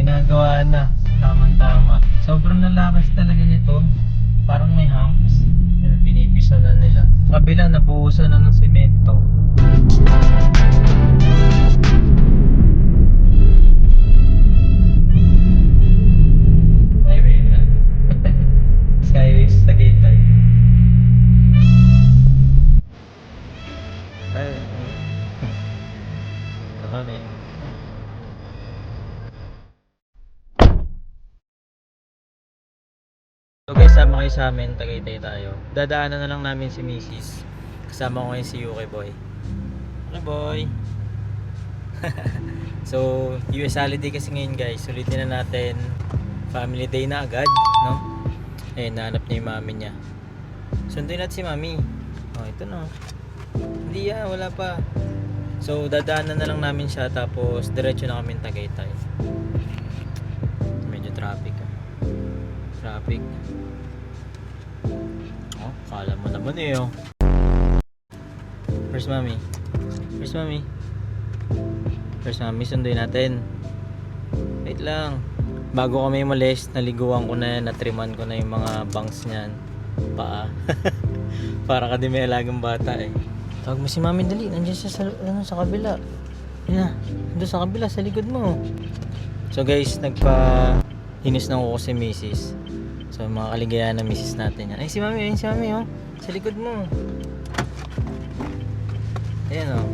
ginagawa na. Tamang-tama. Sobrang lalakas talaga nito. Parang may humps. Yan, pinipisa na nila. Kabila, nabuhusan na ng semento. Highway na. Skyways Tagaytay. Ay. Ito kami. So guys, sama kayo sa amin, Tagaytay tayo. Dadaanan na lang namin si Mrs. Kasama ko ngayon si UK Boy. UK Boy! So, US holiday kasi ngayon guys. Sulitin na natin. Family day na agad, no? Eh, nahanap niya yung mami niya. Sunduin natin si mami. Oh, ito na. Hindi wala pa. So, dadaanan na lang namin siya. Tapos, diretso na kami Tagaytay. Medyo traffic Traffic. Oh, kala mo naman oh. First mami. First mami, sunduin natin. Wait lang. Bago kami umalis, naliguan ko na yan, natriman ko na yung mga bangs niyan. Paa. Para ka din may alagang bata eh. Tawag mo si mami, dali. Nandiyan siya sa kabila. Yan na. Doon sa kabila, sa likod mo. So guys, hinis na ko si Mrs. So mga kaligayahan na Mrs. natin yan. Ay si mami oh. Sa likod mo. Ayan oh.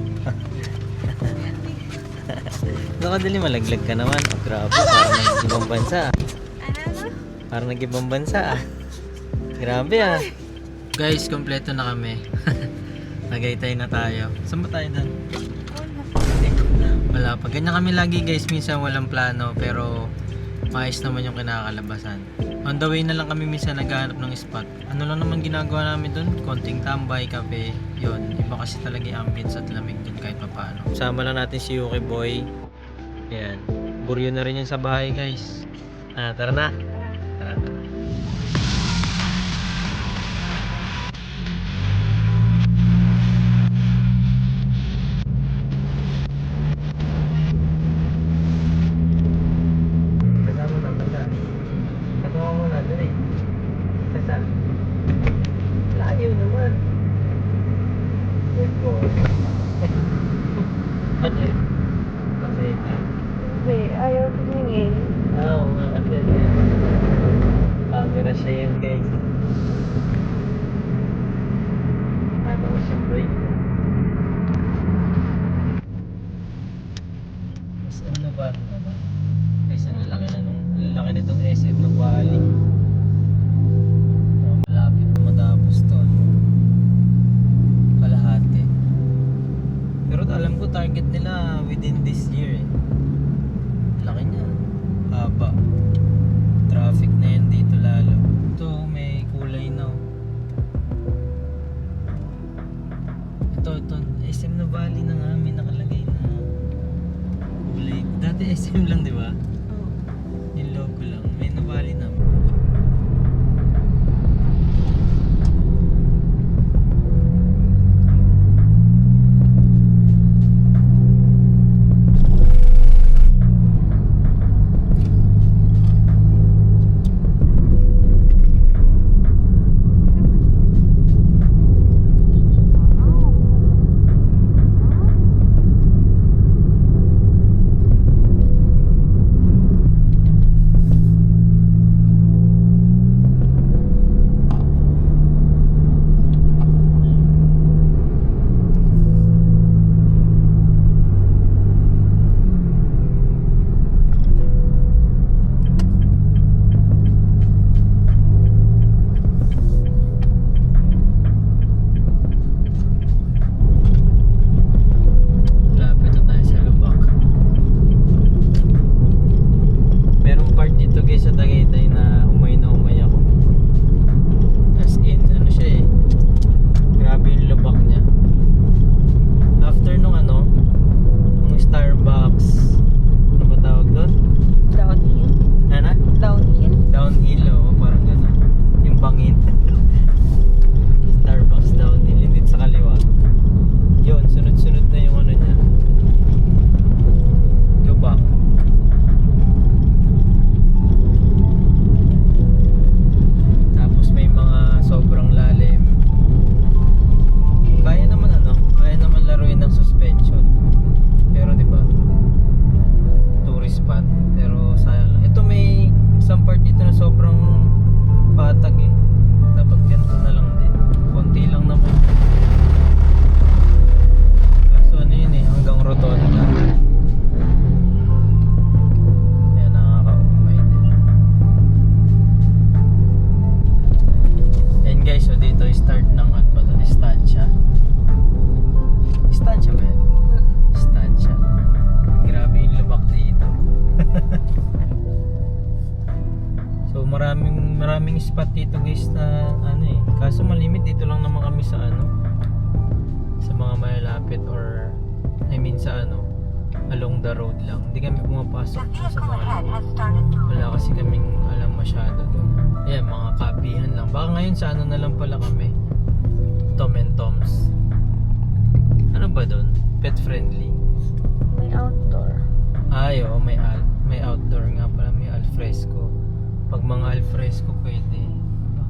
Nakadali, malaglag ka naman. Oh grabe, parang nag-ibang bansa. Parang nag-ibang bansa ah. Grabe ah. Guys, kompleto na kami. Tagaytay na tayo. Saan ba tayo doon? Wala pa. Ganyan kami lagi guys. Minsan walang plano pero maayos naman yung kinakalabasan. On the way na lang kami minsan naghahanap ng spot. Ano lang naman ginagawa namin doon? Konting tambay, kape. Yun. Iba kasi talaga yung ambience at lamig doon kahit pa paano. Sama lang natin si UK Boy. Ayan. Buryo na rin yan sa bahay guys. Tara na. Tara. Layo naman. Ano yun? Kasi Hindi, ayaw tumingin. oo nga kasi camera siya yan guys. Ano ko siya brake? SM na ba? Guys, ang laki nitong SM ng Wali. Malapit na matapos to. Kalahati. Pero alam ko target nila within this year eh. Laki niya. Haba. Traffic na yan dito lalo. Ito may kulay na. Ito. SM na Valley na nga may nakalagay na kulay. Dati SM lang di ba? Oo. Yung logo lang. May Navali na. So maraming spot dito guys na ano eh. Kaso malimit dito lang naman kami sa ano, sa mga malalapit or I mean sa ano, along the road lang. Hindi kami pumapasok dun sa mga loob. Wala kasi kaming alam masyado doon. Ayan, mga kapihan lang. Baka ngayon sa ano na lang pala kami. Tom and Tom's. Ano ba doon? Pet friendly. May outdoor. Ay, oo, may outdoor nga pala, may alfresco. Pag mga alfresco pwede. Diba?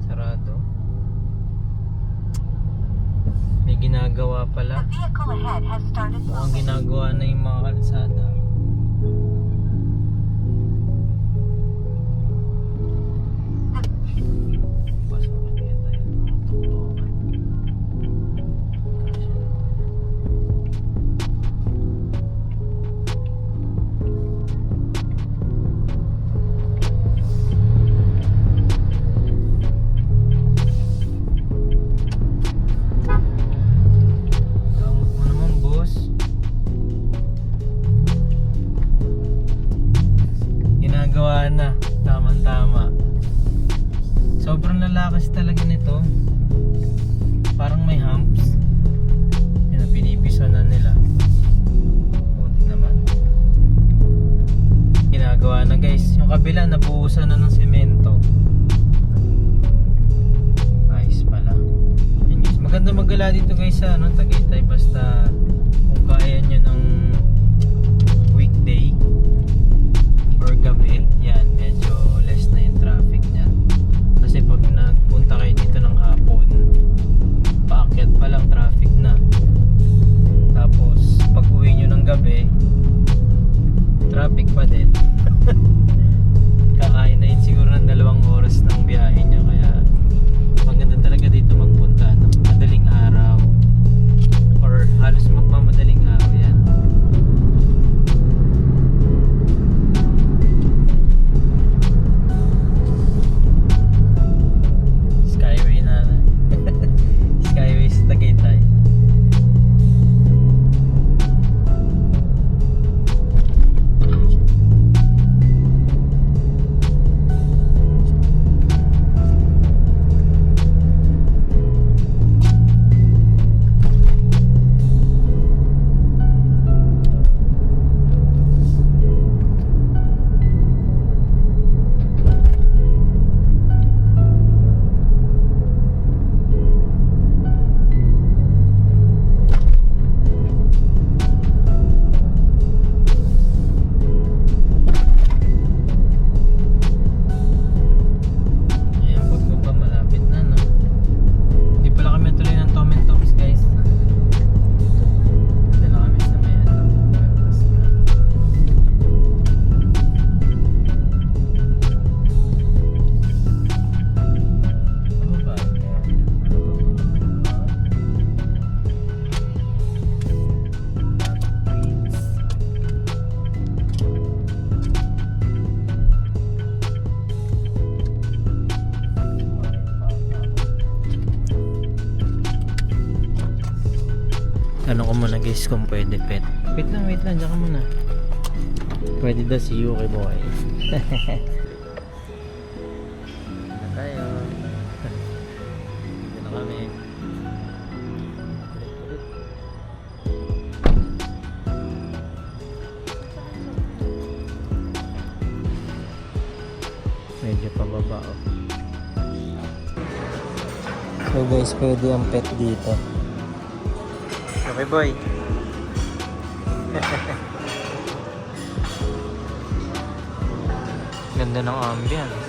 Sarado. May ginagawa pala. Mukhang ginagawa na yung mga kalsada. Pasok na kaya tayo ng mga tuktukan. Kasi gamot mo naman, boss. Ginagawa na. Tama-tama. Sobrang lalakas talaga nito. Parang may humps. Yan, pinipisa na nila. Buti naman. Ginagawa na guys. Yung kabila, nabuhusan na ng semento. Ayos pala. Yan guys. Maganda maggala dito guys sa ano, Tagaytay. Basta kung kaya nyo ng weekday or gabi, yan, medyo less na yung traffic niyan. Kasi pag nagpunta kayo dito ng hapon, paakyat pa lang traffic na. Tapos pag uwi nyo ng gabi, traffic pa din. Kakain na yun siguro ng 2 oras ng biyahe nyo. Kaya maganda talaga dito magpunta no? Madaling araw or halos magmamadaling araw yan. Skyway na. Skyway sa Tagaytay. Ayan, pagbaba malapit na no. Hindi pala kami tuloy ng Tom and Tom's guys. Hindi na kami sa may ano, bypass na. Ano ba? Ano ko muna guys kung pwede pet. Wait lang, dyan ka muna. Pwede daw si Yuki boy. Na tayo. Dito na kami. Medyo pababa oh. So guys, pwede ang pet dito. Okay boy. Ganda ng ambience.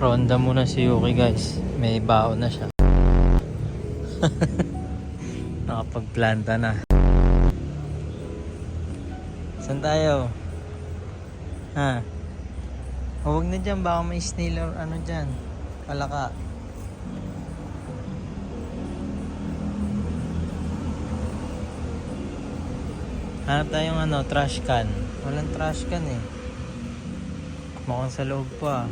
Ronda muna si Yuki guys. May baon na siya. Nakapagplanta na. Saan tayo? Ha? Huwag na dyan, baka may snail or ano dyan. Palaka. Hanap tayong ano, trash can. Walang trash can eh. Mukhang sa loob pa.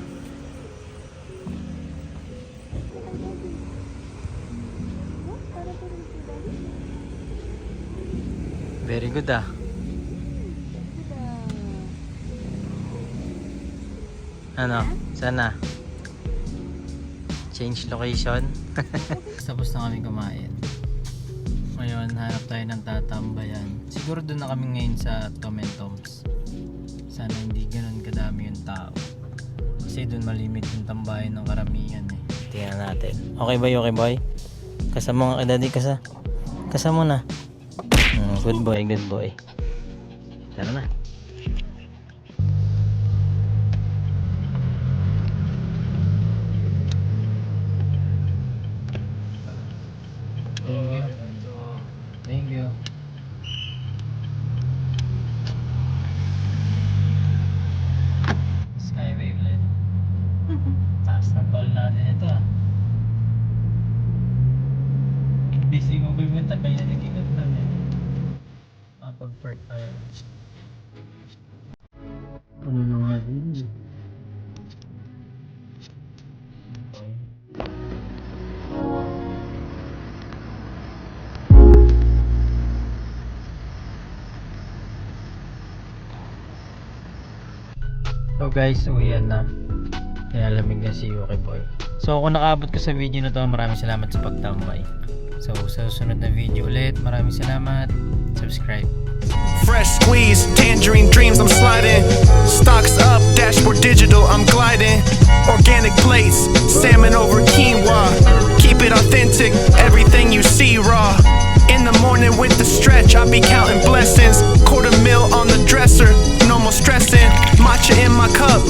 Very good ah. Ano? Sana? Change location? Tapos na kami kumain. Ngayon, hanap tayo ng tatambayan. Siguro doon na kami ngayon sa Tom and Tom's. Sana hindi ganun kadami yung tao. Kasi doon malimit yung tambayan ng karamihan eh. Tingnan natin. Okay boy? Kasama nga daddy kasama na. Good boy. Tara na. Thank you. Skyway ulit. Taas na toll natin ito ah. Busy mo ba yung tagal na nag-ingat na eh. Pag-park tayo. Ano na nga din? So guys, uwian na. Nilalamig na si Yuki Boy. So kung nakaabot ka sa video na to, maraming salamat sa pagtambay. So sa susunod na video ulit, maraming salamat. Subscribe. Fresh squeeze, tangerine dreams, I'm sliding. Stocks up, dashboard digital, I'm gliding. Organic plates, salmon over quinoa. Keep it authentic, everything you see raw. In the morning with the stretch, I be counting blessings. $250,000 on the dresser, no more stressing. Matcha in my cup,